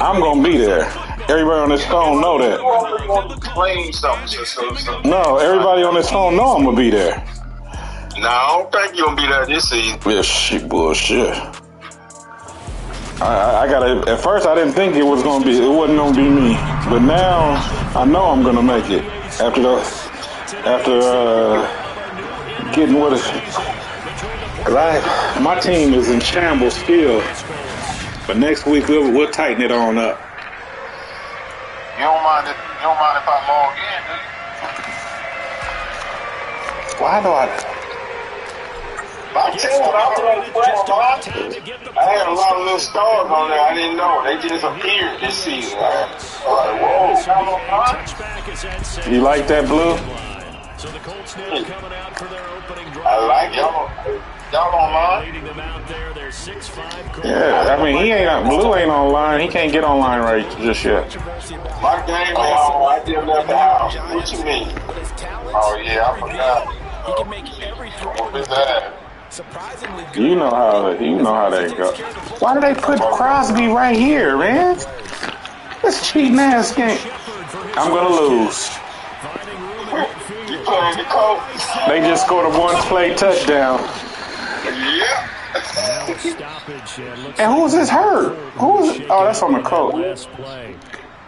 I'm gonna be there. Everybody on this phone know that. Claim something. No, everybody on this phone know I'm gonna be there. No, I don't think you're gonna be there this season. Yeah, shit, bullshit. I gotta. At first, I didn't think it wasn't gonna be me, but now I know I'm gonna make it after getting what is. My team is in shambles still, but next week we'll tighten it on up. You don't mind if I log in, do you? Why do I? My team, I had a lot of little stars on there. I didn't know. They just appeared this season. Whoa. You like that, Blue? I like y'all. Y'all online? Yeah, I mean, Blue ain't online. He can't get online right just yet. My game on. I just left the house. What you mean? Oh, yeah, I forgot. What is that? You know how they go. Why do they put Crosby right here, man? This cheating ass game. I'm gonna lose. You playing the coach? They just scored a one-play touchdown. Yeah. And who's this hurt? Oh, that's on the coach.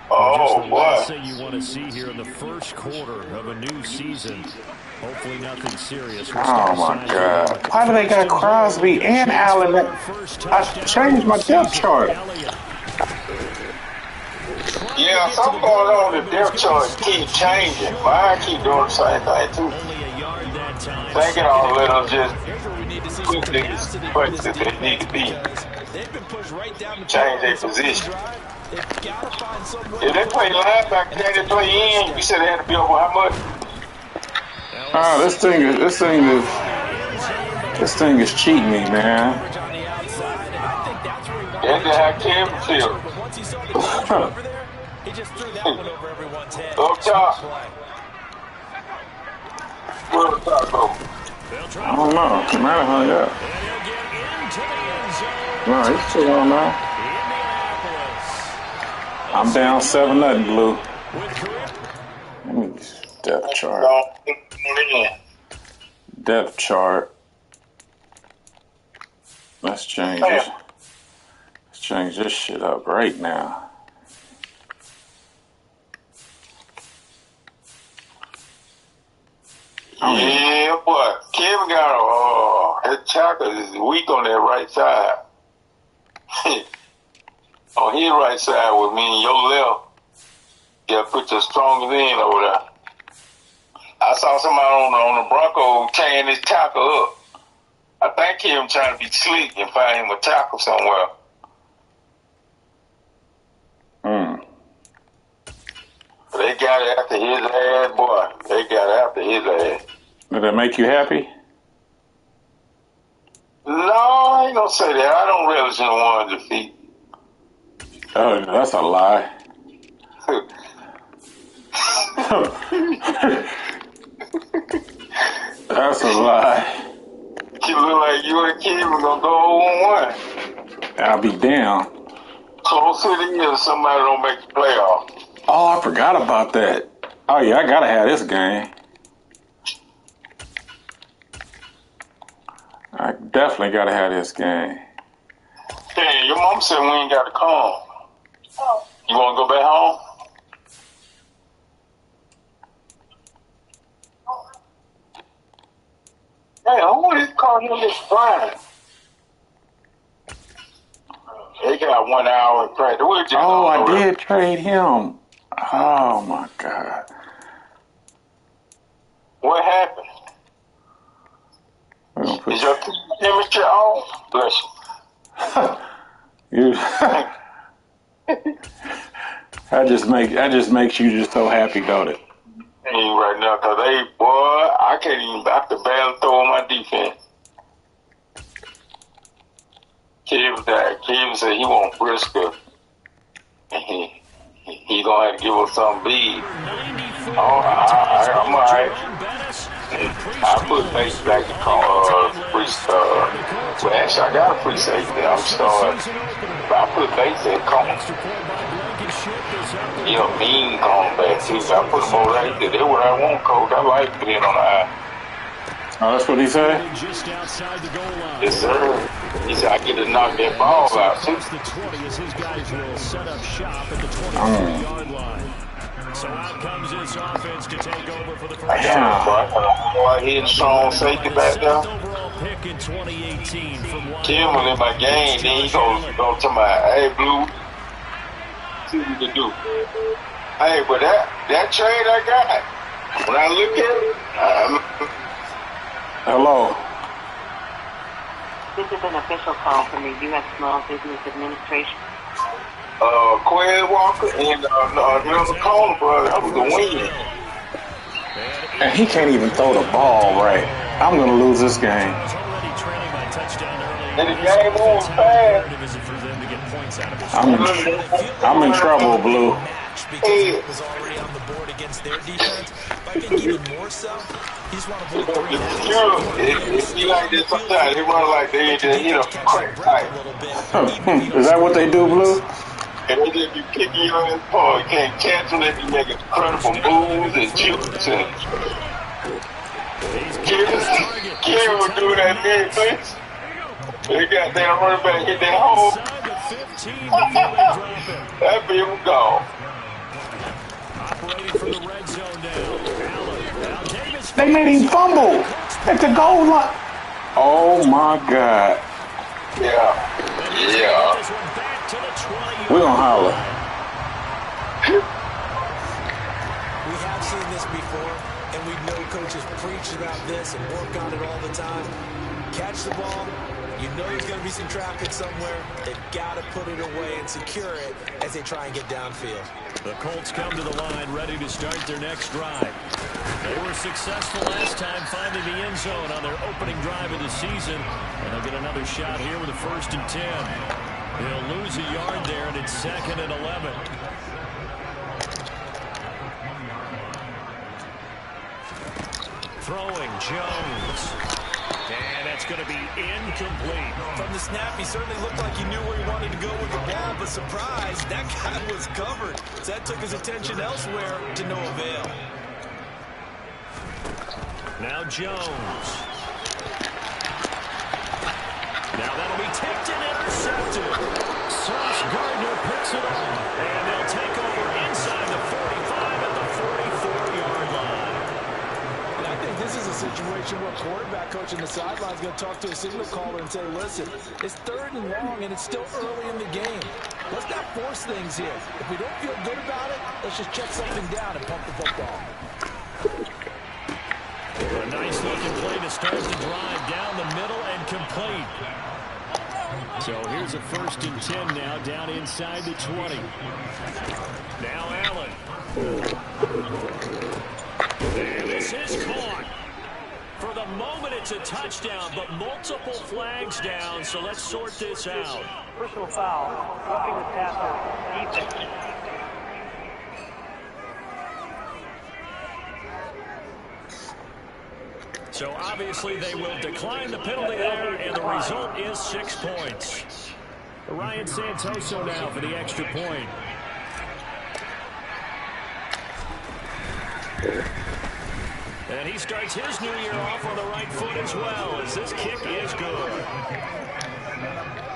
Oh, what? You want to see here in the first quarter of a new season. Hopefully nothing serious. Oh my God! Why do they got Crosby and Allen? I changed my depth chart. Yeah, something going on. The depth chart keep changing. Mine keep doing the same thing too. Thinking all little just quick niggas places they need to be. Change their position. If they play linebacker, they play in. You said they had to be over how much? This thing is cheating me, man. That's how Kevin feels. Up top. Where the top go? I don't know. It might have hung up. No, he's still on now. I'm down 7-0, Blue. Let me depth chart. Depth chart. Let's change this. Let's change this shit up right now. Yeah, boy. Kevin got his tackle is weak on that right side. On his right side with me and your left. Yeah, put your strongest in over there. I saw somebody on the Bronco tearing his tackle up. I think him trying to be slick and find him a tackle somewhere. They got after his ass, boy. They got after his ass. Did that make you happy? No, I ain't gonna say that. I don't relish in one defeat. Oh, that's a lie. That's a lie. You look like you and Kim are gonna go 0-1. I'll be down. Close to the year, somebody don't make the playoff. Oh, I forgot about that. Oh yeah, I gotta have this game. I definitely gotta have this game. Hey, your mom said we ain't got to come. You wanna go back home? Hey, who is calling him this Brian? They got 1 hour in practice. Oh, I did trade him. Oh my God. What happened? Is your temperature off? Bless you. That just makes you just so happy, don't it? Ain't right now, cause I can barely throw on my defense. Kevin said he want Briscoe. And he gonna have to give us some big. I'm alright. I put base back in free well, actually, I got a free safety. I'm starting. But I put base in corner. He a mean cornerback, too. I put him over right there. That's what I want, coach. I like being on the eye. Oh, that's what he said? Just outside the goal line. Yes, sir. He said, I get to knock that ball out, too. The 20 as his guys will set up shop at the 23-yard line. So out comes this offense to take over for the first time. Boy, hitting strong safety back there. Overall pick in 2018 from Tillman in my game, then he go to my, hey, Blue, see what you can do. Hey, but that trade I got, when I look at it, Hello. This is an official call from the U.S. Small Business Administration. Quez Walker and another corner, brother. That was the win. And he can't even throw the ball right. I'm going to lose this game. And the game moves fast. I'm in trouble, Blue. Hey. Was already on the board against their defense. If I think even more so, he's one of the three. It's be like this sometimes. They run like they just hit a crack pipe. Is that what they do, Blue? And they just be kicking you on this ball. You can't catch them. They be making incredible moves and shoots. And Kevin would do that big thing. They got that running back hit that hole. That big was gone. They made him fumble at the goal line. Oh, my God. Yeah. We're going to holler. We have seen this before, and we know coaches preach about this and work on it all the time. Catch the ball. You know there's going to be some traffic somewhere. They've got to put it away and secure it as they try and get downfield. The Colts come to the line ready to start their next drive. They were successful last time finding the end zone on their opening drive of the season. And they'll get another shot here with a 1st and 10. They'll lose a yard there, and it's 2nd and 11. Throwing Jones. And that's going to be incomplete. From the snap, he certainly looked like he knew where he wanted to go with the ball, but surprise, that guy was covered. So that took his attention elsewhere to no avail. Now Jones. Now that'll be tipped and intercepted. Sauce Gardner picks it up, and they'll take over inside the 45 at the 44-yard line. And I think this is a situation where quarterback coach on the sideline is going to talk to a signal caller and say, listen, it's 3rd and long, and it's still early in the game. Let's not force things here. If we don't feel good about it, let's just check something down and pump the football. A nice-looking play to start the drive down the middle and complete. So here's a 1st and 10 now down inside the 20. Now Allen. And this is caught. For the moment, it's a touchdown, but multiple flags down, so let's sort this out. Personal foul, roughing the passer, defense. So obviously they will decline the penalty there, and the result is 6 points. Ryan Santoso now for the extra point. And he starts his new year off on the right foot as well, as this kick is good.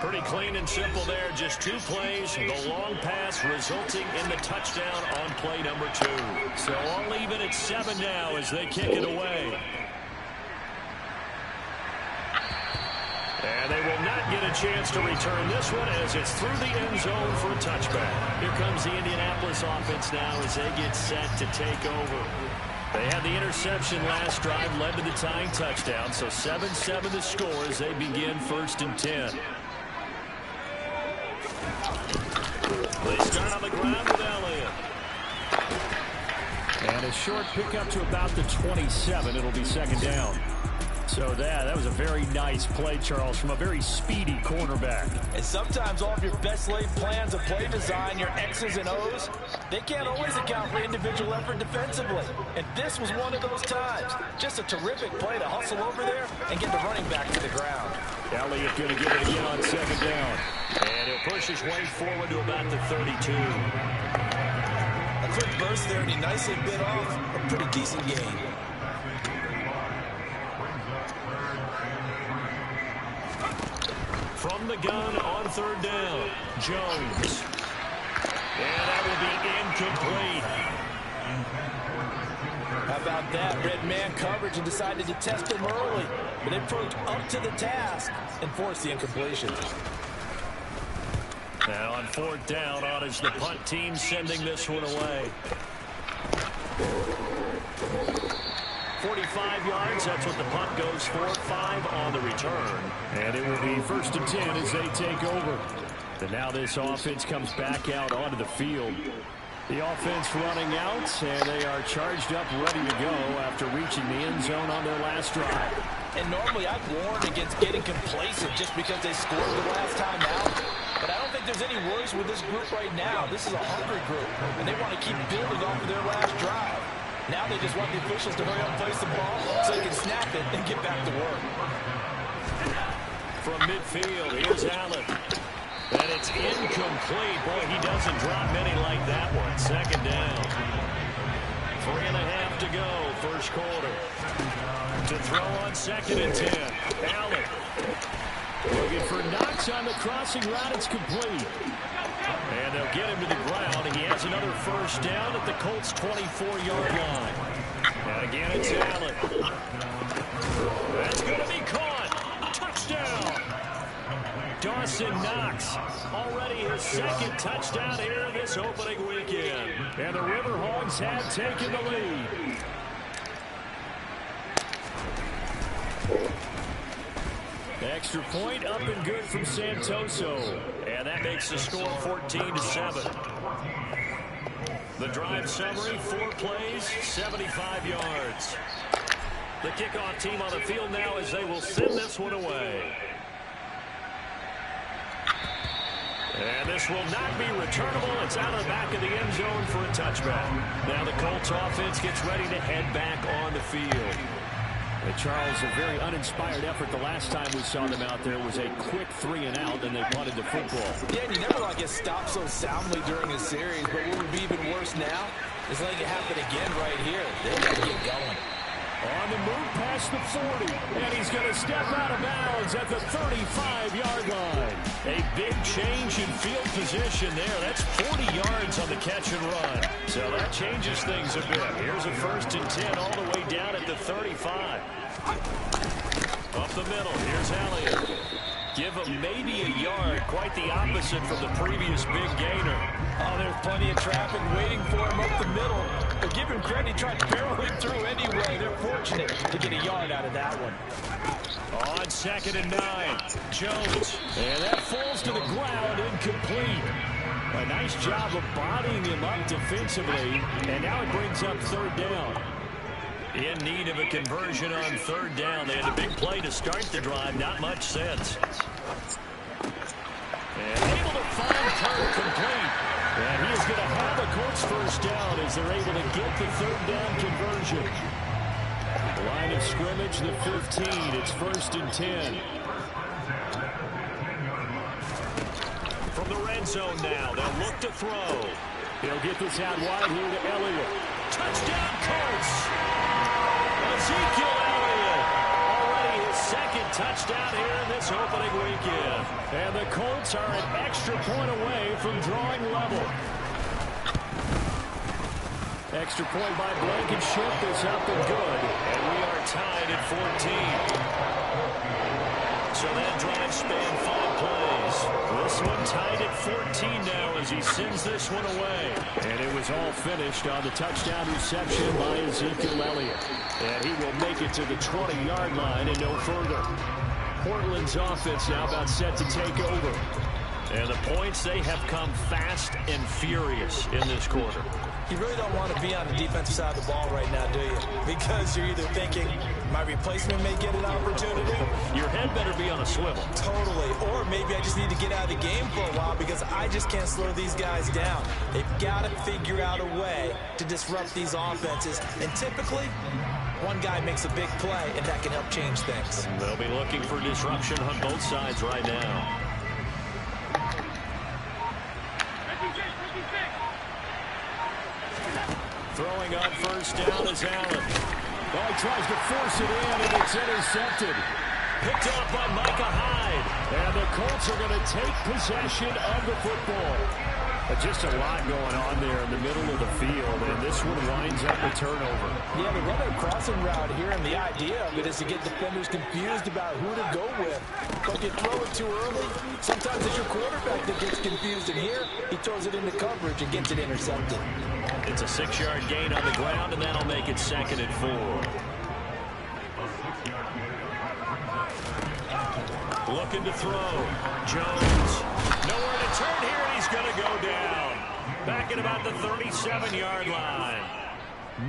Pretty clean and simple there, just 2 plays, the long pass resulting in the touchdown on play number 2. So all even at 7 now as they kick it away. And they will not get a chance to return this one as it's through the end zone for a touchback. Here comes the Indianapolis offense now as they get set to take over. They had the interception last drive, led to the tying touchdown, so 7-7 the score as they begin 1st and 10. They start on the ground with Elliott. And a short pickup to about the 27. It'll be 2nd down. So that was a very nice play, Charles, from a very speedy cornerback. And sometimes all of your best laid plans of play design, your X's and O's, they can't always account for individual effort defensively. And this was one of those times. Just a terrific play to hustle over there and get the running back to the ground. Elliott going to get it again on 2nd down. And he'll push his way forward to about the 32. quick burst there, and he nicely bit off a pretty decent gain. From the gun on third down, Jones. And that will be incomplete. How about that? Red man coverage and decided to test him early. But they proved up to the task and forced the incompletion. Now on fourth down, on is the punt team sending this one away. 45 yards, that's what the punt goes for. 5 on the return. And it will be 1st and 10 as they take over. And now this offense comes back out onto the field. The offense running out, and they are charged up, ready to go after reaching the end zone on their last drive. And normally I'd warn against getting complacent just because they scored the last time out. But I don't think there's any worries with this group right now. This is a hungry group, and they want to keep building off of their last drive. Now they just want the officials to hurry up and place the ball so they can snap it and get back to work. From midfield, here's Allen. And it's incomplete. Boy, he doesn't drop many like that one. 2nd down. 3.5 to go, first quarter. To throw on 2nd and 10. Allen. Looking for Knox on the crossing route. It's complete. And they'll get him to the ground. He has another first down at the Colts' 24-yard line. And again, it's Allen. That's going to be caught. Touchdown. Dawson Knox, already his 2nd touchdown here this opening weekend. And the Riverhawks have taken the lead. Extra point up and good from Santoso. And that makes the score 14-7. The drive summary, 4 plays, 75 yards. The kickoff team on the field now as they will send this one away. And this will not be returnable. It's out of the back of the end zone for a touchback. Now the Colts offense gets ready to head back on the field. Charles, a very uninspired effort the last time we saw them out there was a quick 3 and out, and they punted the football. Yeah, and you never want to get stopped so soundly during a series, but what would be even worse now is letting it happen again right here. They've got to get going. On the move past the 40, and he's going to step out of bounds at the 35-yard line. A big change in field position there. That's 40 yards on the catch and run. So that changes things a bit. Here's a 1st and 10 all the way down at the 35. Up the middle, here's Elliott. Give him maybe a yard, quite the opposite from the previous big gainer. Oh, there's plenty of traffic waiting for him up the middle. But give him credit, he tried barreling through anyway. They're fortunate to get a yard out of that one. On 2nd and 9, Jones. And that falls to the ground, incomplete. A nice job of bodying him up defensively. And now it brings up 3rd down. In need of a conversion on 3rd down. They had a big play to start the drive. Not much sense. And able to find Kirk complete. And he is going to have a Colts first down as they're able to get the 3rd down conversion. Line of scrimmage, the 15. It's 1st and 10. From the red zone now, they'll look to throw. He'll get this out wide here to Elliott. Touchdown, Colts! Ezekiel Elliott, already his 2nd touchdown here in this opening weekend. And the Colts are an extra point away from drawing level. Extra point by Blankenship is up and good. And we are tied at 14. So that drive spanned 5 plays. This one tied at 14 now as he sends this one away. And it was all finished on the touchdown reception by Ezekiel Elliott. And he will make it to the 20-yard line and no further. Portland's offense now about set to take over. And the points, they have come fast and furious in this quarter. You really don't want to be on the defensive side of the ball right now, do you? Because you're either thinking, my replacement may get an opportunity. Your head better be on a swivel. Totally. Or maybe I just need to get out of the game for a while because I just can't slow these guys down. They've got to figure out a way to disrupt these offenses. And typically, one guy makes a big play, and that can help change things. They'll be looking for disruption on both sides right now. Throwing on first down is Allen. Oh, he tries to force it in, and it's intercepted. Picked off by Micah Hyde. And the Colts are going to take possession of the football. But just a lot going on there in the middle of the field, and this one winds up a turnover. Yeah, they run a crossing route here, and the idea of it is to get defenders confused about who to go with. But if you throw it too early, sometimes it's your quarterback that gets confused, and here he throws it into coverage and gets it intercepted. It's a 6-yard gain on the ground, and that'll make it 2nd and 4. Looking to throw. Jones. Nowhere to turn here, and he's going to go down. Back at about the 37-yard line.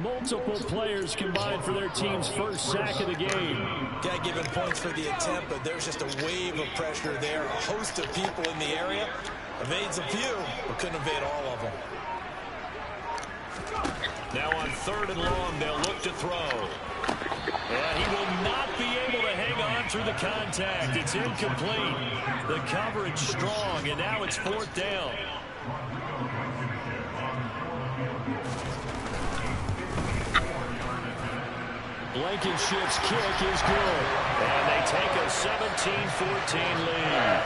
Multiple players combined for their team's first sack of the game. Can't give him points for the attempt, but there's just a wave of pressure there. A host of people in the area. Evades a few, but couldn't evade all of them. Now on 3rd and long, they'll look to throw. And he will not be able to hang on through the contact. It's incomplete. The coverage strong, and now it's 4th down. Blankenship's kick is good. And they take a 17-14 lead.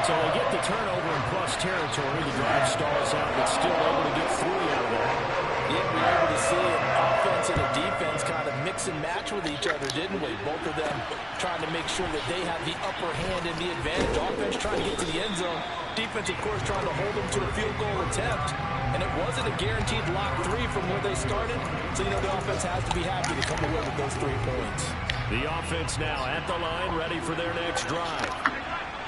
So they get the turnover in plus territory. The drive stalls out, but still able to get 3 out of that. Yeah, we were able to see an offense and a defense kind of mix and match with each other, didn't we? Both of them trying to make sure that they have the upper hand and the advantage. Offense trying to get to the end zone. Defense, of course, trying to hold them to a field goal attempt. And it wasn't a guaranteed lock 3 from where they started. So, you know, the offense has to be happy to come away with those 3 points. The offense now at the line, ready for their next drive.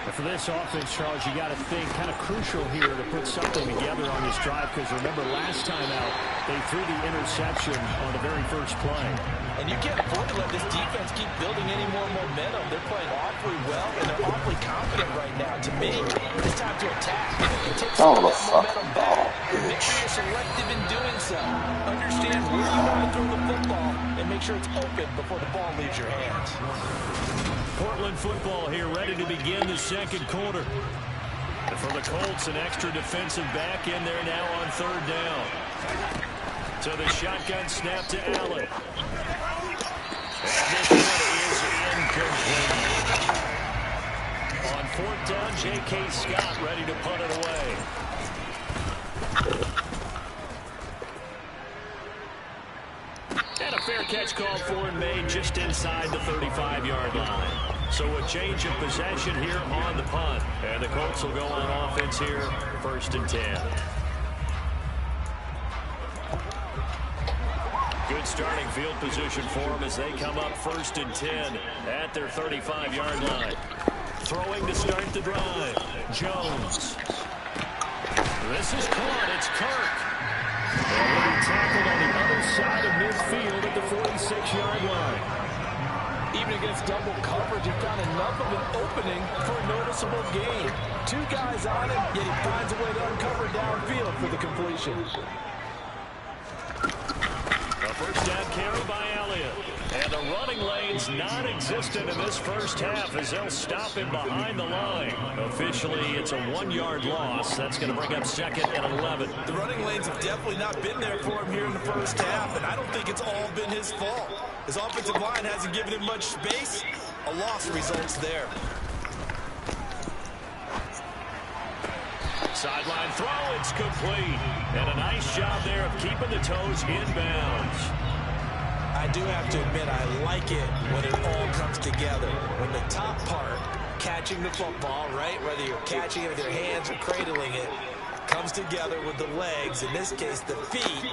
And for this offense, Charles, you got to think kind of crucial here to put something together on this drive, because remember last time out, they threw the interception on the very first play. And you can't afford to let this defense keep building any more momentum. They're playing awfully well, and they're awfully confident right now. To me, it's time to attack. Take some of that momentum back. Make sure you're selective in doing so. Understand where you want to throw the football, and make sure it's open before the ball leaves your hands. Portland football here, ready to begin the 2nd quarter. And for the Colts, an extra defensive back in there now on 3rd down. So the shotgun snap to Allen. And this one is incomplete. On 4th down, J.K. Scott ready to punt it away. And a fair catch called for and made just inside the 35-yard line. So a change of possession here on the punt. And the Colts will go on offense here, 1st and 10. Good starting field position for them as they come up 1st and 10 at their 35-yard line. Throwing to start the drive. Jones. This is caught. It's Kirk. And he'll be tackled on the other side of midfield at the 46-yard line. Even against double coverage, he found enough of an opening for a noticeable gain. 2 guys on him, yet he finds a way to uncover downfield for the completion. A first down carry by Elliott. And the running lane's non-existent in this first half as they'll stop him behind the line. Officially, it's a 1-yard loss. That's going to bring up 2nd and 11. The running lanes have definitely not been there for him here in the first half, and I don't think it's all been his fault. His offensive line hasn't given him much space. A loss results there. Sideline throw, it's complete. And a nice job there of keeping the toes inbounds. I do have to admit, I like it when it all comes together. When the top part, catching the football, right, whether you're catching it with your hands or cradling it, comes together with the legs, in this case the feet,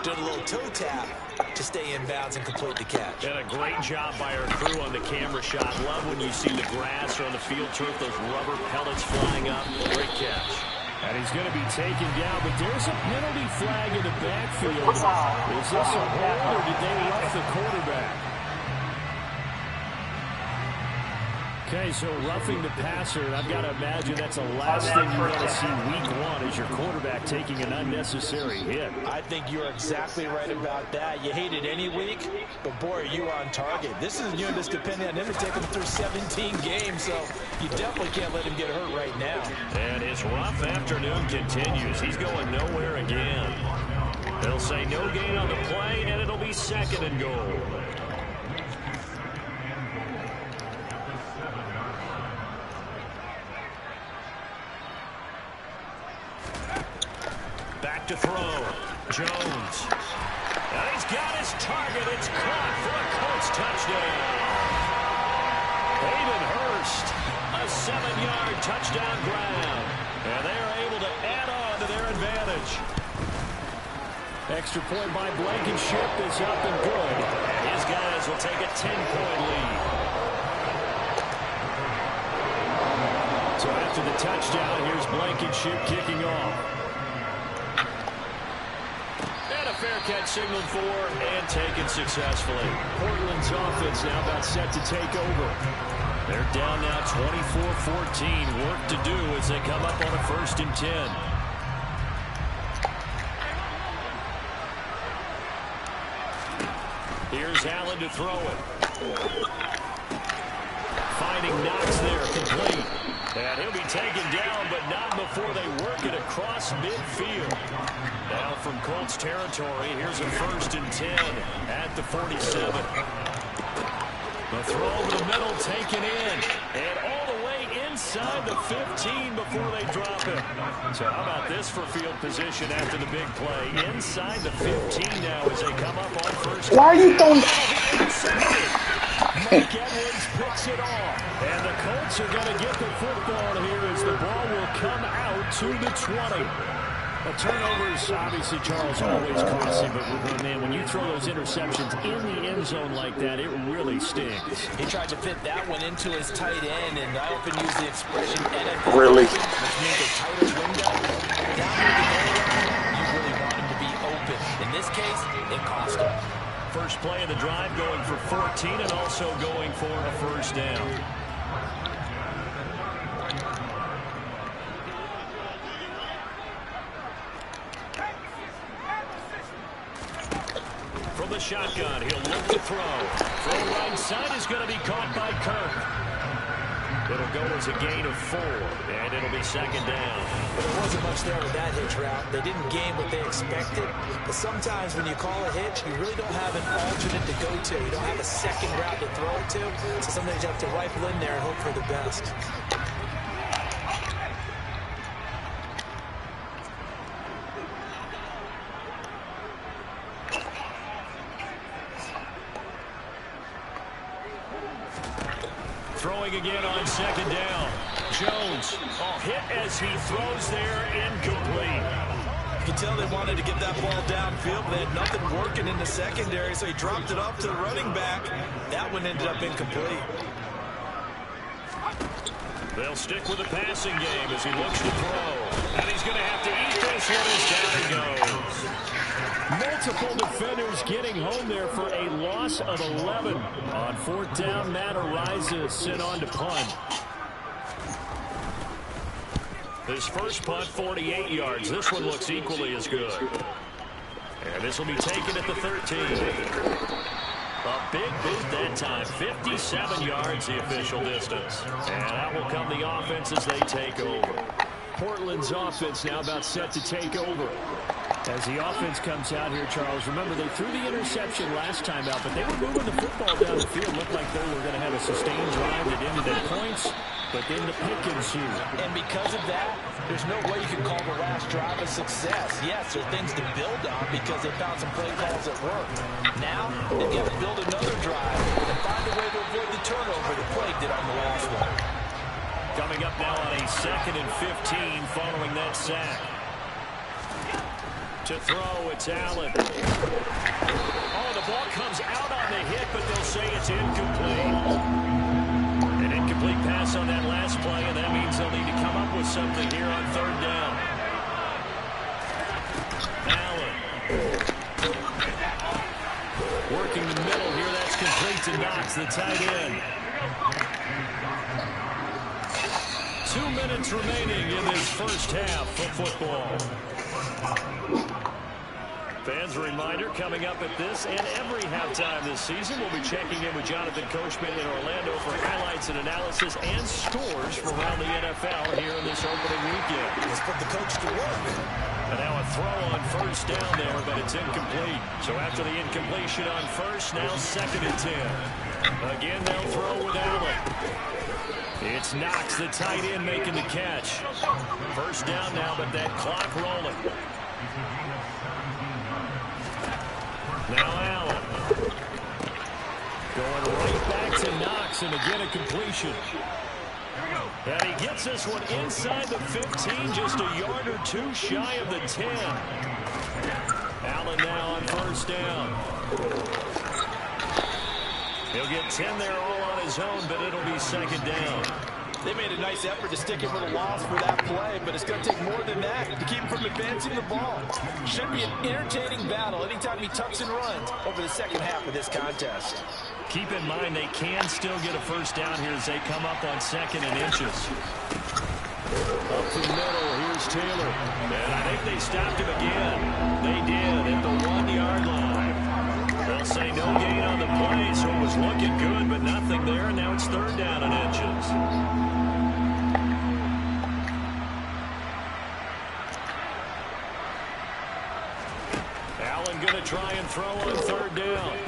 doing a little toe tap to stay in bounds and complete the catch. And a great job by our crew on the camera shot. Love when you see the grass or on the field turf, those rubber pellets flying up. Great catch. And he's going to be taken down, but there's a penalty flag in the backfield. Is this a hold, or did they rough the quarterback? Okay, so roughing the passer, I've got to imagine that's the last thing you want to see week 1 is your quarterback taking an unnecessary hit. I think you're exactly right about that. You hate it any week, but boy, are you on target. This is new, just depending on him to take him through 17 games, so you definitely can't let him get hurt right now. And his rough afternoon continues. He's going nowhere again. They'll say no gain on the play, and it'll be second and goal. Back to throw. Jones. And he's got his target. It's caught for a Colts touchdown. Hayden Hurst, a 7-yard touchdown grab. And they are able to add on to their advantage. Extra point by Blankenship is up and good. And his guys will take a 10-point lead. So after the touchdown, here's Blankenship kicking off. Fair catch signaled for and taken successfully. Portland's offense now about set to take over. They're down now 24-14. Work to do as they come up on a 1st and 10. Here's Allen to throw it. Finding Knox there, complete. And he'll be taken down, but not before they work it across midfield. Now from Colts territory, here's a 1st and 10 at the 47. The throw over the middle taken in. And all the way inside the 15 before they drop it. So how about this for field position after the big play? Inside the 15 now as they come up on 1st. Why are you throwing? Mike Edwards picks it off. And the Colts are going to get the football here as the ball will come out to the 20. The turnovers, obviously, Charles, always costly, but man, when you throw those interceptions in the end zone like that, it really stings. He tried to fit that one into his tight end, and I often use the expression NFL, Really? which means a tighter window. Down near the goal line, you really want him to be open. In this case, it cost him. First play of the drive going for 14 and also going for a 1st down. From the shotgun, he'll look to throw. Throw right side is going to be caught by Kirk. It'll go as a gain of 4, and it'll be 2nd down. But there wasn't much there with that hitch route. They didn't gain what they expected. But sometimes when you call a hitch, you really don't have an alternate to go to. You don't have a second route to throw it to. So sometimes you have to rifle in there and hope for the best. Throwing again on 2nd down. Jones, hit as he throws there, incomplete. You can tell they wanted to get that ball downfield, but they had nothing working in the secondary, so he dropped it off to the running back. That one ended up incomplete. They'll stick with the passing game as he looks to throw. And he's going to have to eat this one as down he goes. Multiple defenders getting home there for a loss of 11. On 4th down, Matt Araiza sent on to punt. His first punt, 48 yards. This one looks equally as good. And this will be taken at the 13. A big boot that time, 57 yards the official distance. And out will come the offense as they take over. Portland's offense now about set to take over. As the offense comes out here, Charles, remember they threw the interception last time out, but they were moving the football down the field. Looked like they were going to have a sustained drive that ended in points, but then the pick ensued. And because of that, there's no way you can call the last drive a success. Yes, there are things to build on because they found some play calls that worked. Now, they've got to build another drive and find a way to avoid the turnover the play did on the last one. Coming up now on a 2nd and 15 following that sack. To throw, it's Allen. Oh, the ball comes out on the hit, but they'll say it's incomplete. An incomplete pass on that last play, and that means they'll need to come up with something here on 3rd down. Allen. Working the middle here, that's complete to Knox, the tight end. 2 minutes remaining in this first half of football. Fans, a reminder, coming up at this and every halftime this season, we'll be checking in with Jonathan Coachman in Orlando for highlights and analysis and scores from around the NFL here in this opening weekend. Let's put the coach to work. And now a throw on first down there, but it's incomplete. So after the incompletion on first, now 2nd and 10. Again, they'll throw with Allen. It's Knox, the tight end, making the catch. First down now, but that clock rolling. Now Allen. Going right back to Knox, and again a completion. And he gets this one inside the 15, just a yard or two shy of the 10. Allen now on first down. He'll get 10 there all on his own, but it'll be 2nd down. They made a nice effort to stick him with a loss for that play, but it's going to take more than that to keep him from advancing the ball. Should be an entertaining battle anytime he tucks and runs over the second half of this contest. Keep in mind they can still get a first down here as they come up on 2nd and inches. Up the middle, here's Taylor. And I think they stopped him again. They did at the 1-yard line. They'll say no gain on the play, so it was looking good, but nothing there, and now it's 3rd down and inches. Allen going to try and throw on 3rd down.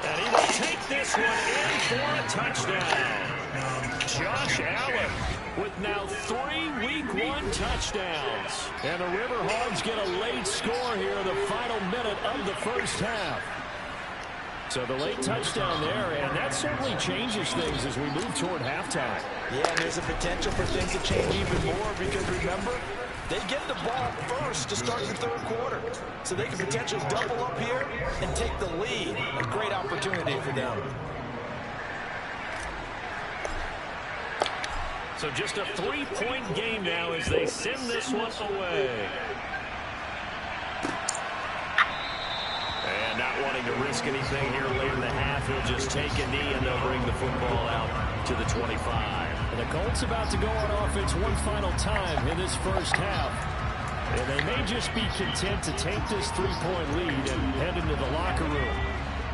And he will take this one in for a touchdown. Josh Allen with now 3 Week 1 touchdowns. And the Riverhogs get a late score here in the final minute of the first half. So the late touchdown there, and that certainly changes things as we move toward halftime. Yeah, and there's a potential for things to change even more because, remember, they get the ball first to start the 3rd quarter. So they can potentially double up here and take the lead. A great opportunity for them. So just a 3-point game now as they send this one away. And not wanting to risk anything here late in the half, he'll just take a knee and they'll bring the football out to the 25. And the Colts about to go on offense one final time in this first half. And they may just be content to take this 3-point lead and head into the locker room.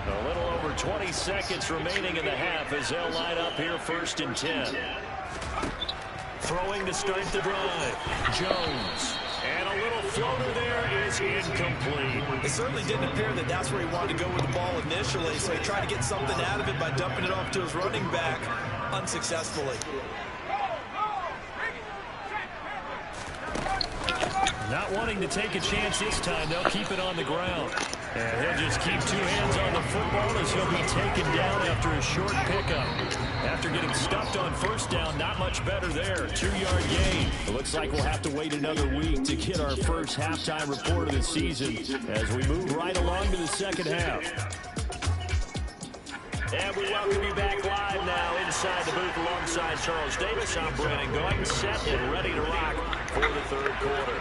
A little over 20 seconds remaining in the half as they'll line up here 1st and 10. Throwing to start the drive. Jones. And a little floater there is incomplete. It certainly didn't appear that that's where he wanted to go with the ball initially, so he tried to get something out of it by dumping it off to his running back unsuccessfully. Not wanting to take a chance this time, they'll keep it on the ground. And he'll just keep 2 hands on the football as he'll be taken down after a short pickup. After getting stuffed on first down, not much better there. 2-yard gain. It looks like we'll have to wait another week to get our first halftime report of the season as we move right along to the second half. And we welcome you back live now inside the booth alongside Charles Davis. I'm Brandon Goyton, set and ready to rock for the 3rd quarter.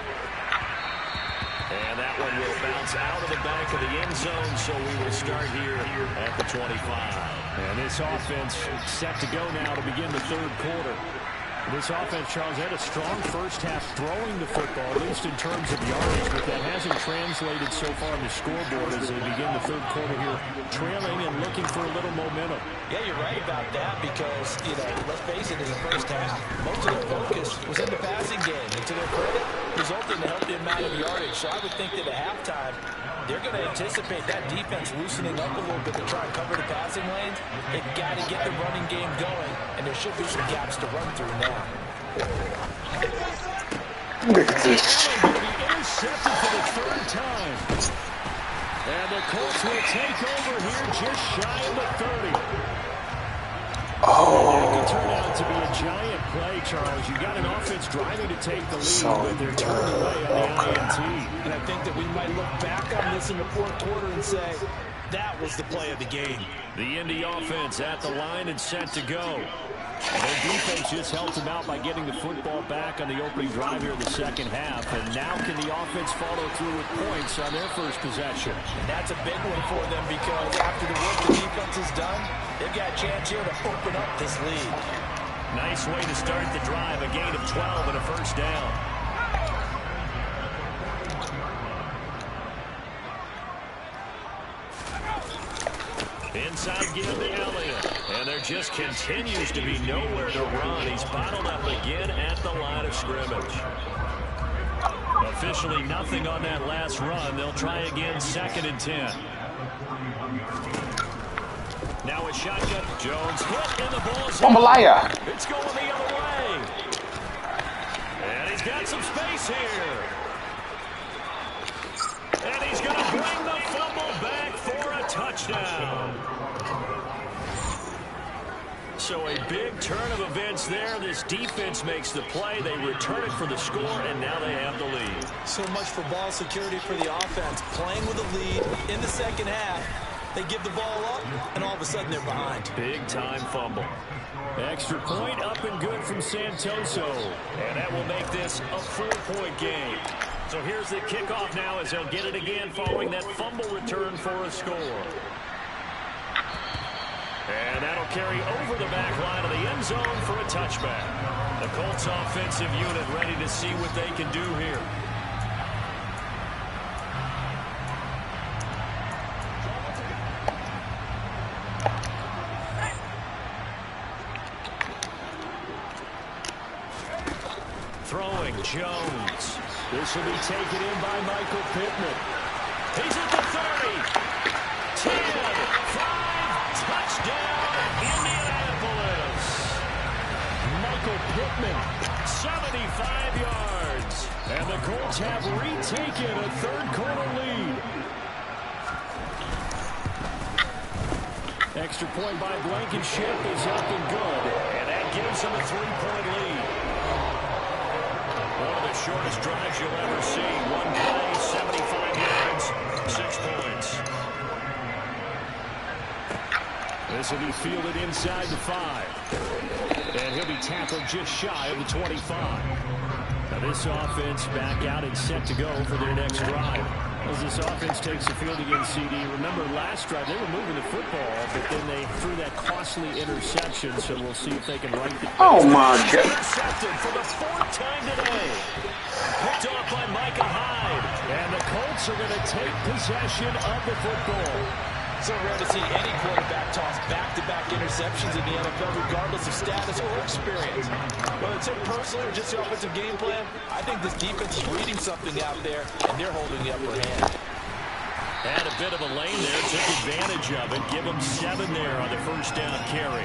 And that one will bounce out of the back of the end zone, so we will start here at the 25. And this offense set to go now to begin the 3rd quarter. This offense, Charles, had a strong first half throwing the football, at least in terms of yardage, but that hasn't translated so far on the scoreboard as they begin the 3rd quarter here, trailing and looking for a little momentum. Yeah, you're right about that because, let's face it, in the first half, most of their focus was in the passing game. And to their credit, resulted in a healthy amount of yardage. So I would think that at halftime, they're going to anticipate that defense loosening up a little bit to try and cover the passing lanes. They've got to get the running game going, and there should be some gaps to run through now. Look at this. Intercepted for the 3rd time. And the Colts will take over here just shy of the 30. That could turn out to be a giant play, Charles. You got an offense driving to take the lead, but they're turned away on the INT. And I think that we might look back on this in the 4th quarter and say, that was the play of the game. The Indy offense at the line and set to go. Their defense just helped them out by getting the football back on the opening drive here in the second half. And now can the offense follow through with points on their first possession? And that's a big one for them because after the work the defense has done, they've got a chance here to open up this lead. Nice way to start the drive. A gain of 12 and a first down. Inside give to Elliott. And there just continues to be nowhere to run. He's bottled up again at the line of scrimmage. A officially nothing on that last run. They'll try again, 2nd and 10. Now a shotgun. Jones hit, and the ball's Malaya. It's going the other way. And he's got some space here. And he's going to bring the fumble back for a touchdown. So a big turn of events there. This defense makes the play. They return it for the score, and now they have the lead. So much for ball security for the offense. Playing with a lead in the second half. They give the ball up, and all of a sudden they're behind. Big-time fumble. Extra point up and good from Santoso. And that will make this a 4-point game. So here's the kickoff now as they'll get it again following that fumble return for a score. And that'll carry over the back line of the end zone for a touchback. The Colts offensive unit ready to see what they can do here. Throwing Jones. This will be taken in by Michael Pittman. He's at the 30. 10, 5, touchdown, Indianapolis. Michael Pittman, 75 yards. And the Colts have retaken a third-quarter lead. Extra point by Blankenship is up and good. And that gives them a 3-point lead. One of the shortest drives you'll ever see. One play, 75 yards, 6 points. This will be fielded inside the 5. And he'll be tackled just shy of the 25. Now this offense back out and set to go for their next drive. As this offense takes the field against CD, remember last drive they were moving the football, but then they threw that costly interception, so we'll see if they can right the... Oh my God. Intercepted for the 4th time today. Picked off by Micah Hyde. And the Colts are going to take possession of the football. So rare to see any quarterback toss back-to-back interceptions in the NFL, regardless of status or experience. Whether it's him personally or just the offensive game plan, I think this defense is reading something out there, and they're holding the upper hand. Had a bit of a lane there, took advantage of it. Give him 7 there on the first down carry.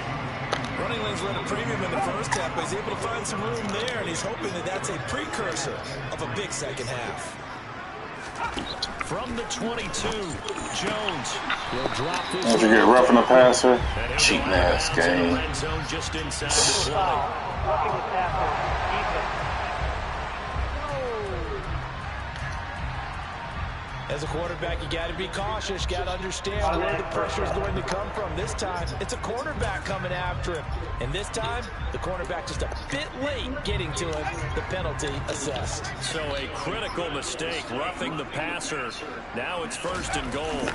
Running lanes were at a premium in the first half, but he's able to find some room there, and he's hoping that that's a precursor of a big second half. From the 22, Jones will drop this. Once you get roughing the passer, cheating ass game. Red zone just inside the 20. As a quarterback, you got to be cautious. You got to understand where the pressure is going to come from. This time, it's a cornerback coming after him. And this time, the cornerback just a bit late getting to him. The penalty assessed. So a critical mistake, roughing the passer. Now it's 1st and goal.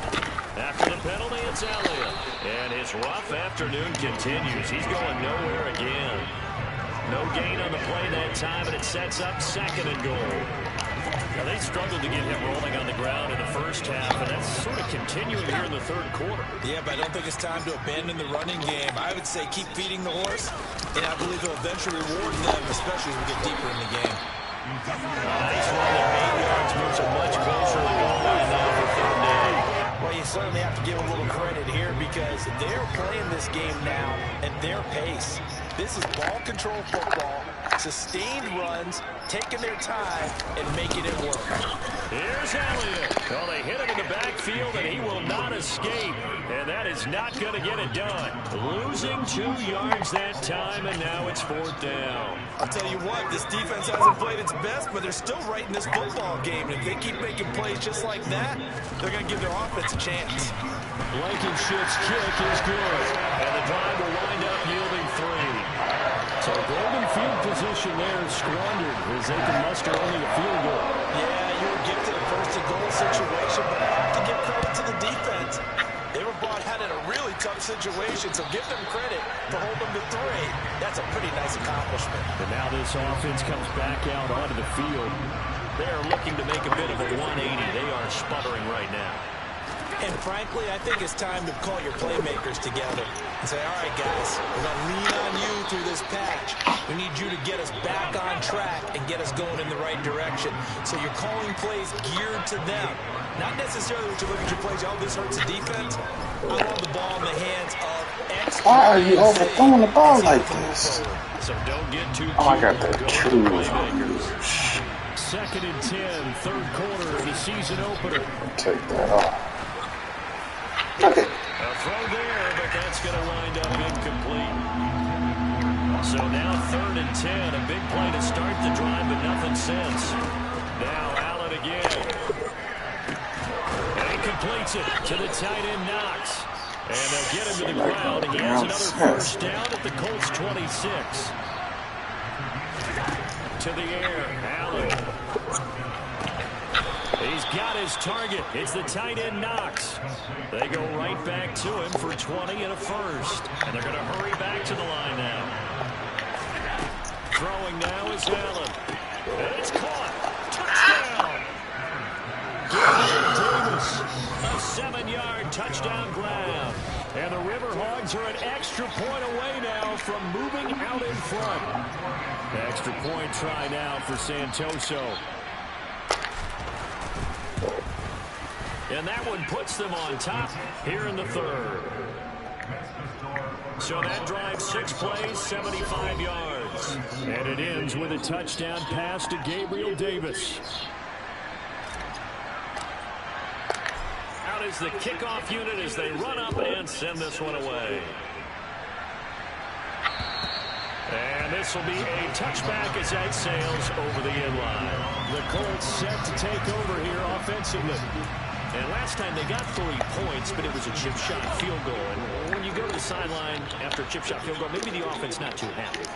After the penalty, it's Elliott. And his rough afternoon continues. He's going nowhere again. No gain on the play that time, and it sets up 2nd and goal. Now, they struggled to get him rolling on the ground in the first half, and that's sort of continuing here in the 3rd quarter. Yeah, but I don't think it's time to abandon the running game. I would say keep feeding the horse, and I believe it'll eventually reward them, especially as we get deeper in the game. Nice run there. 8 yards moves him much closer to the goal line now for 3rd down. Well, you certainly have to give them a little credit here because they're playing this game now at their pace. This is ball control football, sustained runs, taking their time, and making it work. Here's Elliott. Well, they hit him in the backfield, and he will not escape. And that is not going to get it done. Losing 2 yards that time, and now it's 4th down. I'll tell you what, this defense hasn't played its best, but they're still right in this football game. And if they keep making plays just like that, they're going to give their offense a chance. Blankenship's kick is good. And the drive will wind up yielding 3. So golden field position there is squandered as they can muster only a field goal. Yeah, you were gifted a 1st and goal situation, but I have to give credit to the defense. They were brought out in a really tough situation, so give them credit for holding them to 3. That's a pretty nice accomplishment. And now this offense comes back out onto the field. They are looking to make a bit of a 180. They are sputtering right now. And frankly, I think it's time to call your playmakers together and say, all right, guys, we're going to lean on you through this patch. We need you to get us back on track and get us going in the right direction. So you're calling plays geared to them. Not necessarily when you look at your plays, oh, this hurts the defense. I want the ball in the hands of X. Why are you overthrowing the ball like this? So don't get too Oh, I got the truth. 2nd and 10, third quarter of the season opener. Take that off. Okay. A throw there, but that's going to wind up incomplete. So now 3rd and 10, a big play to start the drive, but nothing since. Now Allen again. And he completes it to the tight end Knox. And they'll get him to the ground. He has another first down at the Colts 26. To the air, Allen. He's got his target. It's the tight end Knox. They go right back to him for 20 and a first. And they're going to hurry back to the line now. Throwing now is Allen. And it's caught. Touchdown. Gabriel Davis. A 7-yard touchdown grab. And the Riverhogs are an extra point away now from moving out in front. Extra point try now for Santoso. And that one puts them on top here in the third. So that drives 6 plays, 75 yards. And it ends with a touchdown pass to Gabriel Davis. Out is the kickoff unit as they run up and send this one away. And this will be a touchback as that sails over the end line. The Colts set to take over here offensively. And last time they got 3 points, but it was a chip shot field goal. And when you go to the sideline after a chip shot field goal, maybe the offense not too happy.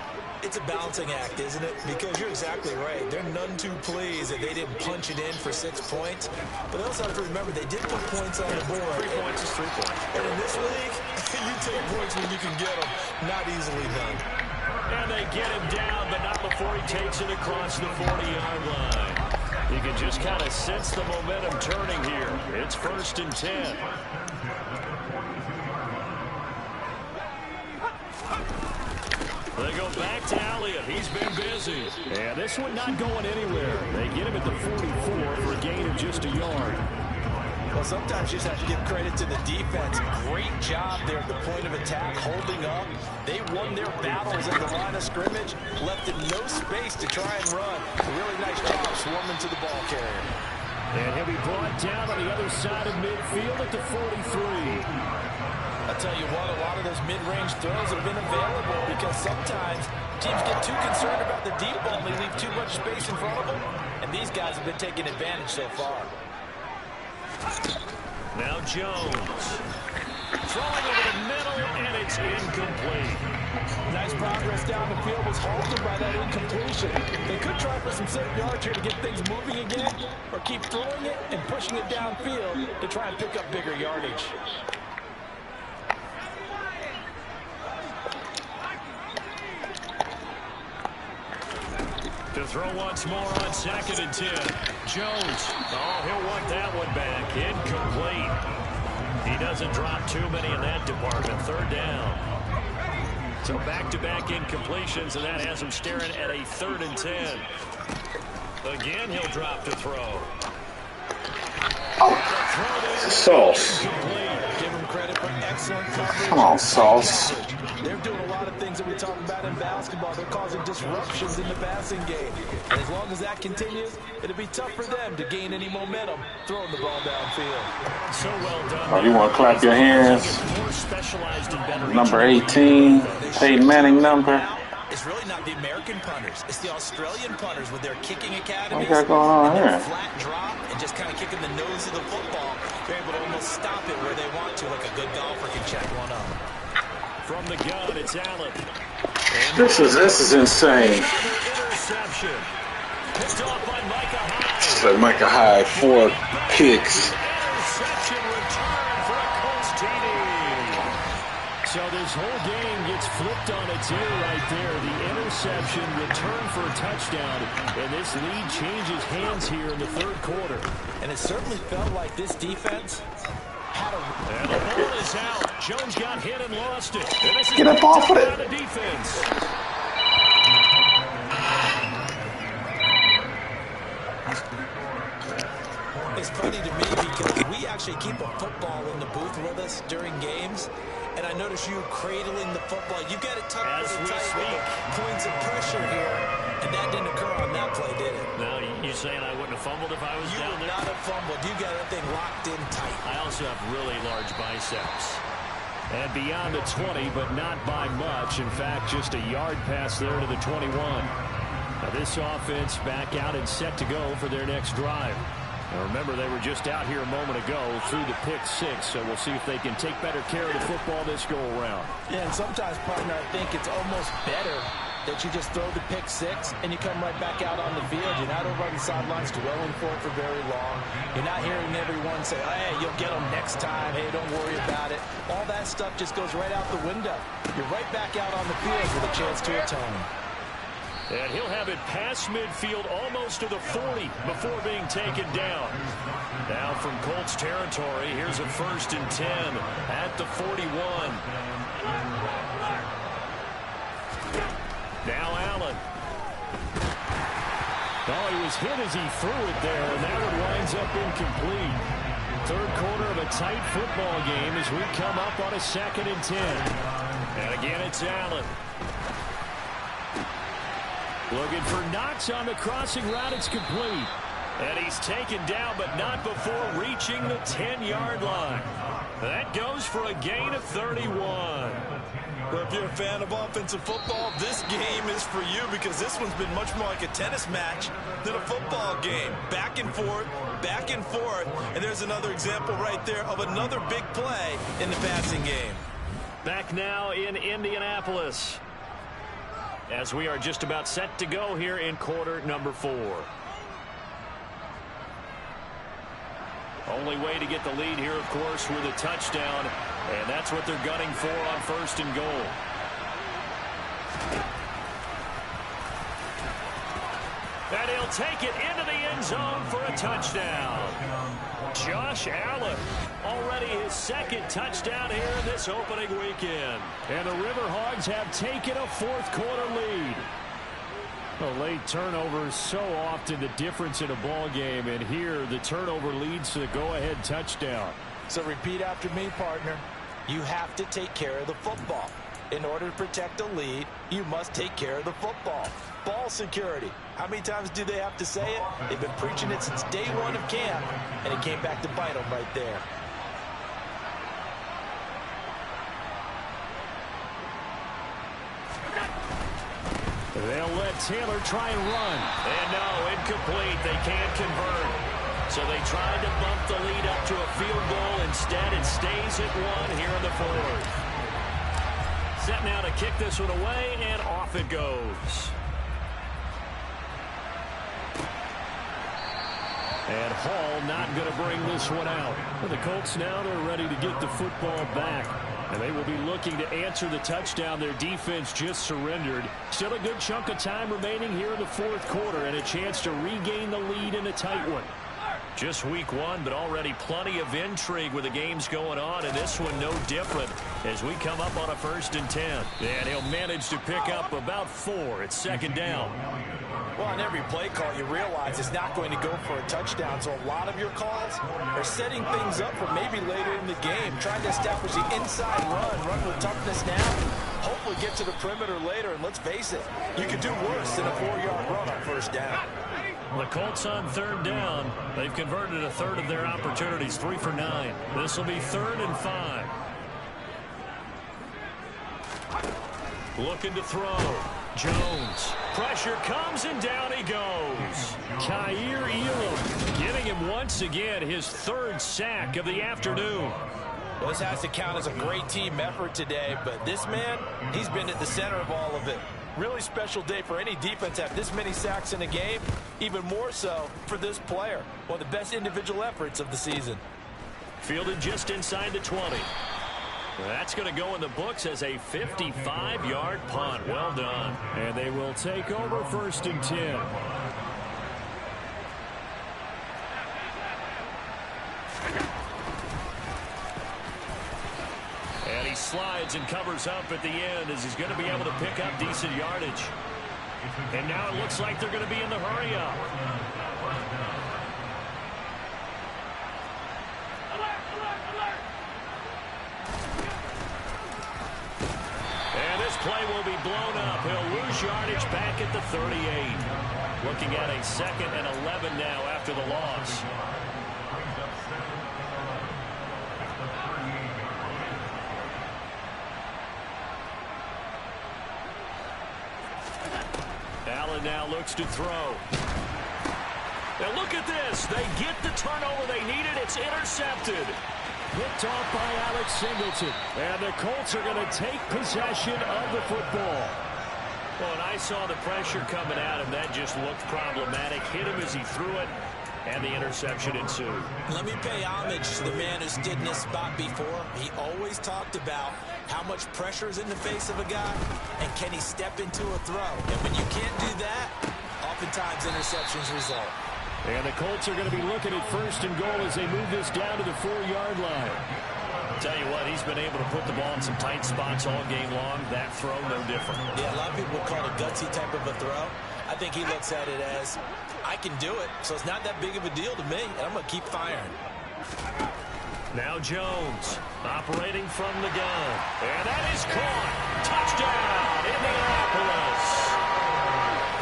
It's a balancing act, isn't it? Because you're exactly right. They're none too pleased that they didn't punch it in for 6 points. But they also have to remember they did put points on the board. 3 points is 3 points. And in this league, you take points when you can get them. Not easily done. And they get him down, but not before he takes it across the 40-yard line. You can just kind of sense the momentum turning here. It's 1st and 10. They go back to Elliott. He's been busy. And this one not going anywhere. They get him at the 44 for a gain of just a yard. Well, sometimes you just have to give credit to the defense. Great job there at the point of attack, holding up. They won their battles at the line of scrimmage, left in no space to try and run. A really nice job swarming to the ball carrier. And he'll be brought down on the other side of midfield at the 43. I'll tell you what, a lot of those mid-range throws have been available because sometimes teams get too concerned about the deep ball and they leave too much space in front of them. And these guys have been taking advantage so far. Now Jones. Throwing over the middle, and it's incomplete. Nice progress down the field was halted by that incompletion. They could try for some safe yards here to get things moving again, or keep throwing it and pushing it downfield to try and pick up bigger yardage. To throw once more on 2nd and 10. Jones. Oh, he'll want that one back. Incomplete. He doesn't drop too many in that department. 3rd down. So back-to-back incompletions, and that has him staring at a 3rd and 10. Again, he'll drop to throw. Oh, Sauce. Give him credit for excellent coverage. Come on, Sauce. They're doing a lot of things that we talk about in basketball. They're causing disruptions in the passing game. And as long as that continues, it'll be tough for them to gain any momentum throwing the ball downfield. So well done. Oh, you want to clap your hands? Number 18, Peyton Manning number. It's really not the American punters. It's the Australian punters with their kicking academies. What's going on here? Flat drop and just kind of kicking the nose of the football. They're able to almost stop it where they want to, like a good golfer can check one up. From the gun, it's Allen. This is insane. Interception. Picked off by Micah Hyde. It's like Micah Hyde, 4 picks. Interception return for a Colts TD. So this whole game gets flipped on its ear right there. The interception return for a touchdown. And this lead changes hands here in the 3rd quarter. And it certainly felt like this defense And the ball is out. Jones got hit and lost it. And this is Get up off of it. the defense. It's funny to me because we actually keep a football in the booth with us during games, and I notice you cradling the football. You got it tucked As pretty we tight speak. with the points of pressure here, and that didn't occur on that play, did it? No, you saying I wouldn't have fumbled if I was You down would there? not have fumbled. You got that thing locked in tight. I also have really large biceps. And beyond the 20, but not by much. In fact, just a yard pass there to the 21. Now this offense back out and set to go for their next drive. Now remember, they were just out here a moment ago through the pick 6, so we'll see if they can take better care of the football this go-around. Yeah, and sometimes, partner, I think it's almost better that you just throw the pick 6 and you come right back out on the field. You're not over on the sidelines dwelling for it for very long. You're not hearing everyone say, hey, you'll get them next time. Hey, don't worry about it. All that stuff just goes right out the window. You're right back out on the field with a chance to atone. And he'll have it past midfield almost to the 40 before being taken down. Now from Colts territory, here's a 1st and 10 at the 41. Now Allen. Oh, he was hit as he threw it there, and that one winds up incomplete. Third quarter of a tight football game as we come up on a 2nd and 10. And again, it's Allen. Looking for Knox on the crossing route. It's complete. And he's taken down, but not before reaching the 10-yard line. That goes for a gain of 31. Well, if you're a fan of offensive football, this game is for you because this one's been much more like a tennis match than a football game. Back and forth, and there's another example right there of another big play in the passing game. Back now in Indianapolis, as we are just about set to go here in quarter number 4. Only way to get the lead here, of course, with a touchdown, and that's what they're gunning for on 1st and goal. And he'll take it into the end zone for a touchdown. Josh Allen, already his 2nd touchdown here in this opening weekend. And the Riverhogs have taken a 4th quarter lead. A late turnover is so often the difference in a ball game, and here the turnover leads to the go-ahead touchdown. So repeat after me, partner. You have to take care of the football. In order to protect a lead, you must take care of the football. Ball security. How many times do they have to say it? They've been preaching it since day 1 of camp, and it came back to bite them right there. They'll let Taylor try and run. And no, incomplete. They can't convert. So they tried to bump the lead up to a field goal. Instead, it stays at 1 here in the 4th. Set now to kick this one away, and off it goes. And Hall not going to bring this one out. But the Colts now, they're ready to get the football back. And they will be looking to answer the touchdown their defense just surrendered. Still a good chunk of time remaining here in the 4th quarter and a chance to regain the lead in a tight one. Just week 1, but already plenty of intrigue with the games going on, and this one no different as we come up on a 1st and 10. And he'll manage to pick up about 4. It's 2nd down. Well, on every play call, you realize it's not going to go for a touchdown. So a lot of your calls are setting things up for maybe later in the game, trying to establish the inside run with toughness now. Hopefully get to the perimeter later, and let's face it, you could do worse than a 4-yard run on 1st down. The Colts on 3rd down. They've converted a 1/3 of their opportunities, 3 for 9. This will be 3rd and 5. Looking to throw. Jones. Pressure comes, and down he goes. Kaiir Elam giving him once again his 3rd sack of the afternoon. Well, this has to count as a great team effort today, but this man, he's been at the center of all of it. Really special day for any defense to have this many sacks in a game, even more so for this player. One of the best individual efforts of the season. Fielded just inside the 20. That's going to go in the books as a 55-yard punt. Well done. And they will take over 1st and 10. slides and covers up at the end as he's going to be able to pick up decent yardage. And now it looks like they're going to be in the hurry-up. And this play will be blown up. He'll lose yardage back at the 38. Looking at a 2nd and 11 now after the loss. Allen now looks to throw. Now look at this. They get the turnover they needed. It's intercepted. Picked off by Alex Singleton. And the Colts are going to take possession of the football. Well, and I saw the pressure coming at him. That just looked problematic. Hit him as he threw it, and the interception ensued. Let me pay homage to the man who stood in this spot before. He always talked about how much pressure is in the face of a guy, and can he step into a throw. And when you can't do that, oftentimes interceptions result. And the Colts are going to be looking at 1st and goal as they move this down to the 4-yard line. Tell you what, he's been able to put the ball in some tight spots all game long. That throw, no different. Yeah, a lot of people would call it a gutsy type of a throw. I think he looks at it as, I can do it, so it's not that big of a deal to me, and I'm going to keep firing. Now Jones, operating from the gun. And that is caught. Touchdown, Indianapolis.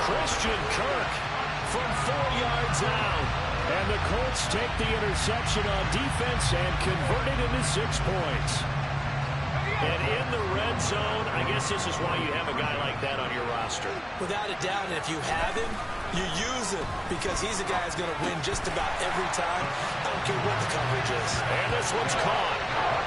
Christian Kirk from 4 yards out. And the Colts take the interception on defense and convert it into 6 points. And in the red zone, I guess this is why you have a guy like that on your roster. Without a doubt, and if you have him, you use him because he's a guy who's going to win just about every time. I don't care what the coverage is. And this one's caught.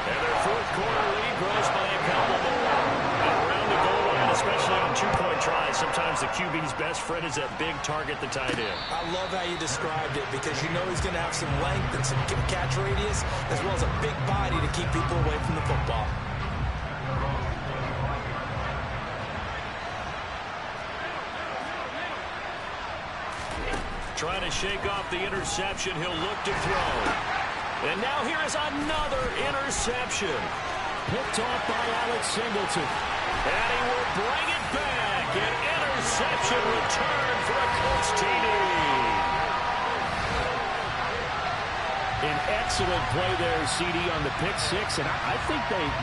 And their 4th quarter lead grows by a couple more. And around the goal line, especially on 2-point tries, sometimes the QB's best friend is that big target, the tight end. I love how you described it because you know he's going to have some length and some catch radius as well as a big body to keep people away from the football. Trying to shake off the interception. He'll look to throw. And now here is another interception. Picked off by Alex Singleton. And he will bring it back. An interception return for a Colts TD. An excellent play there, CD, on the pick 6. And I think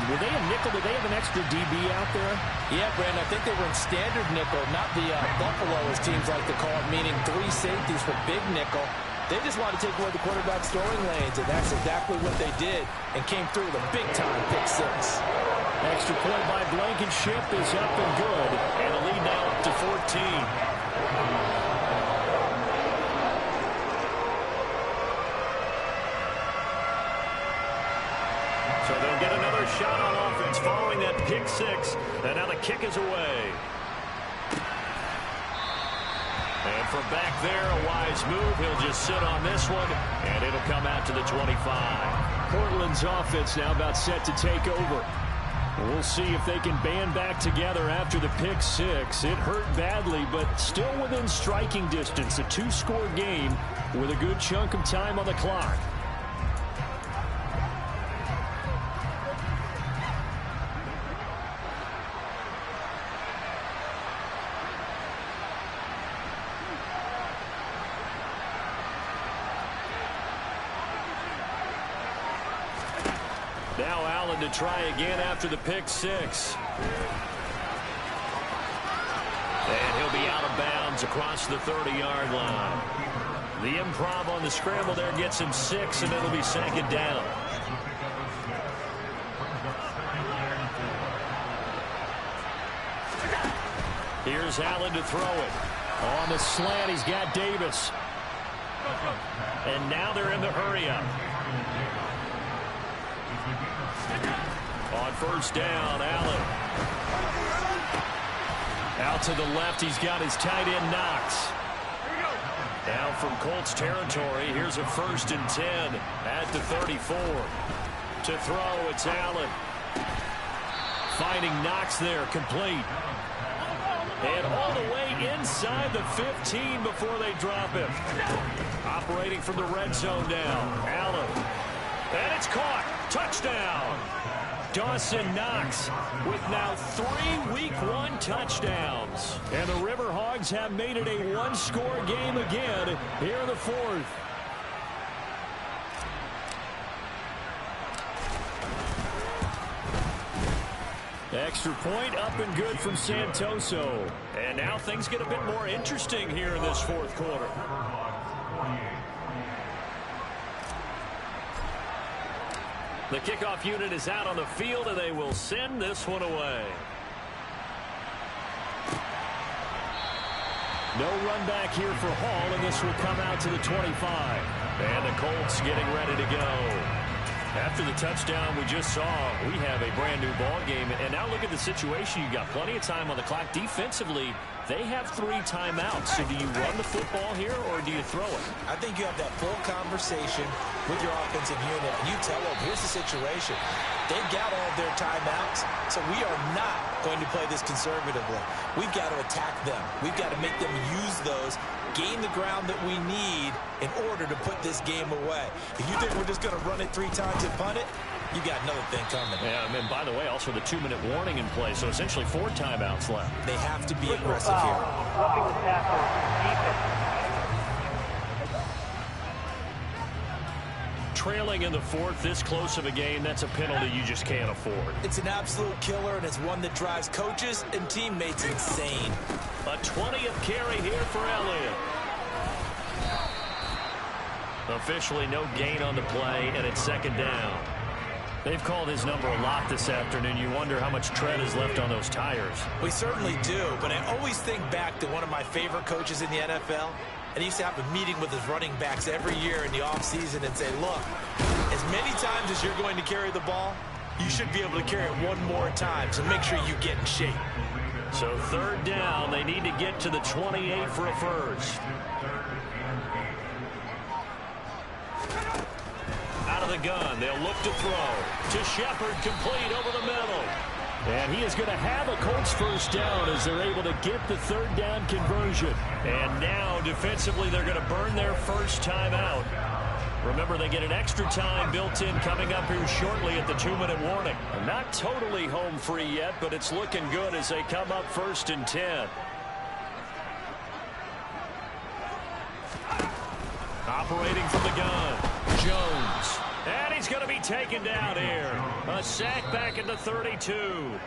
were they a nickel? Did they have an extra DB out there? Yeah, Brandon, I think they were in standard nickel, not the Buffalo, as teams like to call it, meaning 3 safeties for big nickel. They just wanted to take away the quarterback's throwing lanes, and that's exactly what they did and came through with a big-time pick 6. Extra point by Blankenship is up and good. And the lead now up to 14. So they'll get another shot on offense following that pick 6. And now the kick is away. And from back there, a wise move. He'll just sit on this one, and it'll come out to the 25. Portland's offense now about set to take over. We'll see if they can band back together after the pick 6. It hurt badly, but still within striking distance. A 2-score game with a good chunk of time on the clock. Now Allen to try again after the pick 6. And he'll be out of bounds across the 30-yard line. The improv on the scramble there gets him 6, and it'll be 2nd down. Here's Allen to throw it. On the slant, he's got Davis. And now they're in the hurry-up. On 1st down, Allen. Out to the left, he's got his tight end, Knox. Now from Colts territory, here's a 1st and 10 at the 34. To throw, it's Allen. Finding Knox there, complete. And all the way inside the 15 before they drop him. Operating from the red zone now, Allen. And it's caught. Touchdown. Dawson Knox with now 3 Week 1 touchdowns. And the Riverhogs have made it a one-score game again here in the fourth. Extra point up and good from Santoso. And now things get a bit more interesting here in this fourth quarter. The kickoff unit is out on the field, and they will send this one away. No run back here for Hall, and this will come out to the 25. And the Colts getting ready to go. After the touchdown we just saw, we have a brand-new ball game. And now look at the situation. You've got plenty of time on the clock. Defensively, they have 3 timeouts. So do you run the football here, or do you throw it? I think you have that full conversation with your offensive unit, and you tell them, here's the situation. They've got all of their timeouts, so we are not going to play this conservatively. We've got to attack them. We've got to make them use those, gain the ground that we need in order to put this game away. If you think we're just going to run it 3 times and punt it, you got another thing coming. Yeah, and by the way, also the 2-minute warning in play, so essentially 4 timeouts left. They have to be aggressive here. Roughing the tackle, defense. Trailing in the fourth, this close of a game, that's a penalty you just can't afford. It's an absolute killer, and it's one that drives coaches and teammates insane. A 20th carry here for Elliott. Officially no gain on the play, and it's second down. They've called his number a lot this afternoon. You wonder how much tread is left on those tires. We certainly do, but I always think back to one of my favorite coaches in the NFL. And he used to have a meeting with his running backs every year in the offseason and say, look, as many times as you're going to carry the ball, you should be able to carry it one more time, so make sure you get in shape. So third down, they need to get to the 28 for a first. Out of the gun, they'll look to throw. To Shepard, complete over the middle. And he is going to have a Colts first down as they're able to get the third down conversion. And now, defensively, they're going to burn their first time out. Remember, they get an extra time built in coming up here shortly at the 2-minute warning. Not totally home free yet, but it's looking good as they come up 1st and 10. Operating from the gun, Jones. And he's going to be taken down here. A sack back at the 32.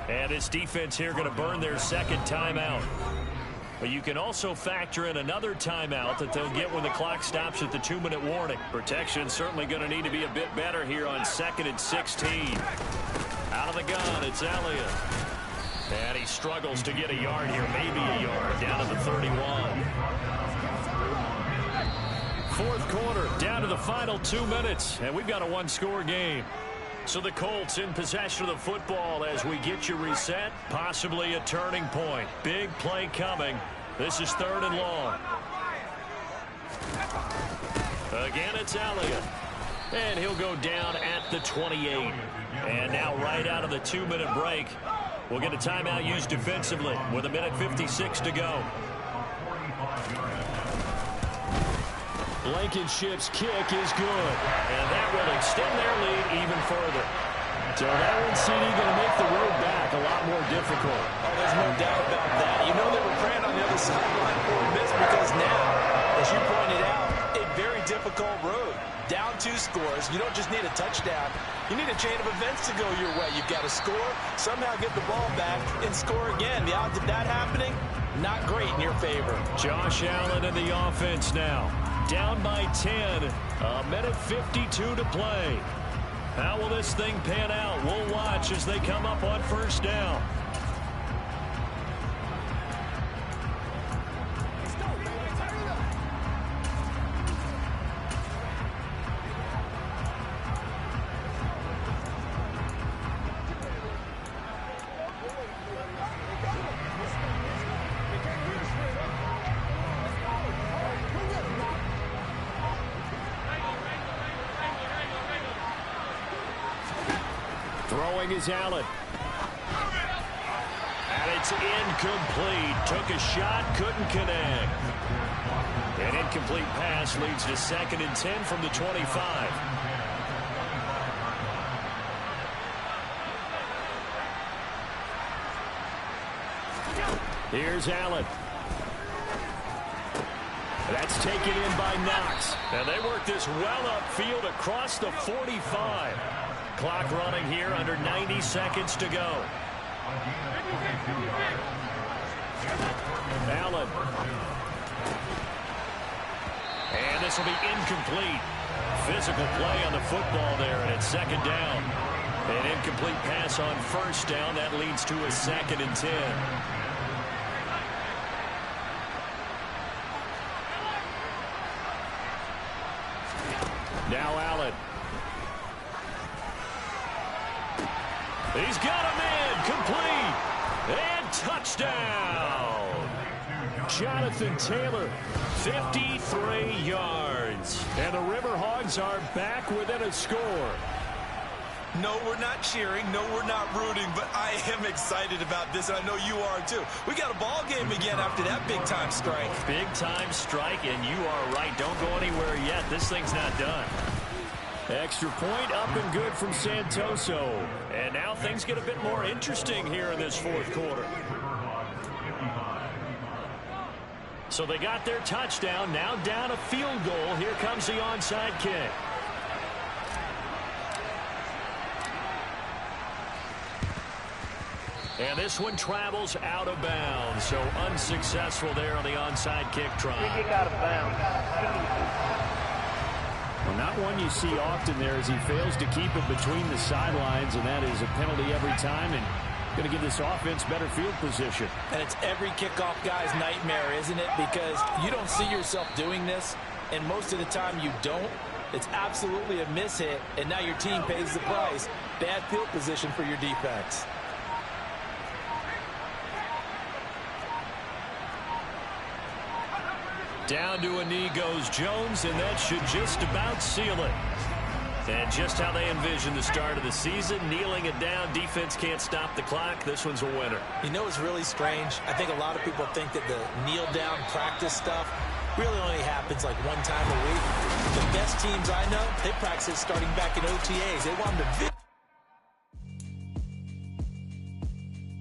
And this defense here going to burn their second timeout. But you can also factor in another timeout that they'll get when the clock stops at the 2-minute warning. Protection certainly going to need to be a bit better here on 2nd and 16. Out of the gun, it's Elliott. And he struggles to get a yard here, maybe a yard, down to the 31. Fourth quarter, down to the final 2 minutes, and we've got a one-score game. So the Colts in possession of the football as we get you reset, possibly a turning point. Big play coming. This is 3rd and long. Again, it's Elliott. And he'll go down at the 28. And now right out of the 2-minute break, we'll get a timeout used defensively with 1:56 to go. Blankenship's kick is good, and that will extend their lead even further. So that one, CD, going to make the road back a lot more difficult. Oh, there's no doubt about that. You know they were praying on the other sideline for this because now, as you pointed out, a very difficult road. Down 2 scores. You don't just need a touchdown. You need a chain of events to go your way. You've got to score, somehow get the ball back, and score again. The odds of that happening, not great in your favor. Josh Allen in the offense now. Down by 10. 1:52 to play. How will this thing pan out? We'll watch as they come up on first down. Throwing is Allen. And it's incomplete. Took a shot, couldn't connect. An incomplete pass leads to 2nd and 10 from the 25. Here's Allen. That's taken in by Knox. And they work this well upfield across the 45. Clock running here under 90 seconds to go. Allen. And this will be incomplete. Physical play on the football there, and it's second down. An incomplete pass on first down. That leads to a 2nd and 10. Now Allen. He's got a man complete. And touchdown. Jonathan Taylor, 53 yards. And the Riverhogs are back within a score. No, we're not cheering. No, we're not rooting. But I am excited about this, and I know you are too. We got a ball game again after that big-time strike. Big-time strike, and you are right. Don't go anywhere yet. This thing's not done. Extra point up and good from Santoso. And now things get a bit more interesting here in this fourth quarter. So they got their touchdown. Now down a field goal. Here comes the onside kick. And this one travels out of bounds. So unsuccessful there on the onside kick try. Free kick out of bounds. Well, not one you see often there as he fails to keep it between the sidelines, and that is a penalty every time, and going to give this offense better field position. And it's every kickoff guy's nightmare, isn't it? Because you don't see yourself doing this, and most of the time you don't. It's absolutely a mishit, and now your team pays the price. Bad field position for your defense. Down to a knee goes Jones, and that should just about seal it. And just how they envision the start of the season, kneeling it down. Defense can't stop the clock. This one's a winner. You know what's really strange? I think a lot of people think that the kneel-down practice stuff really only happens like one time a week. The best teams I know, they practice it starting back in OTAs. They want them to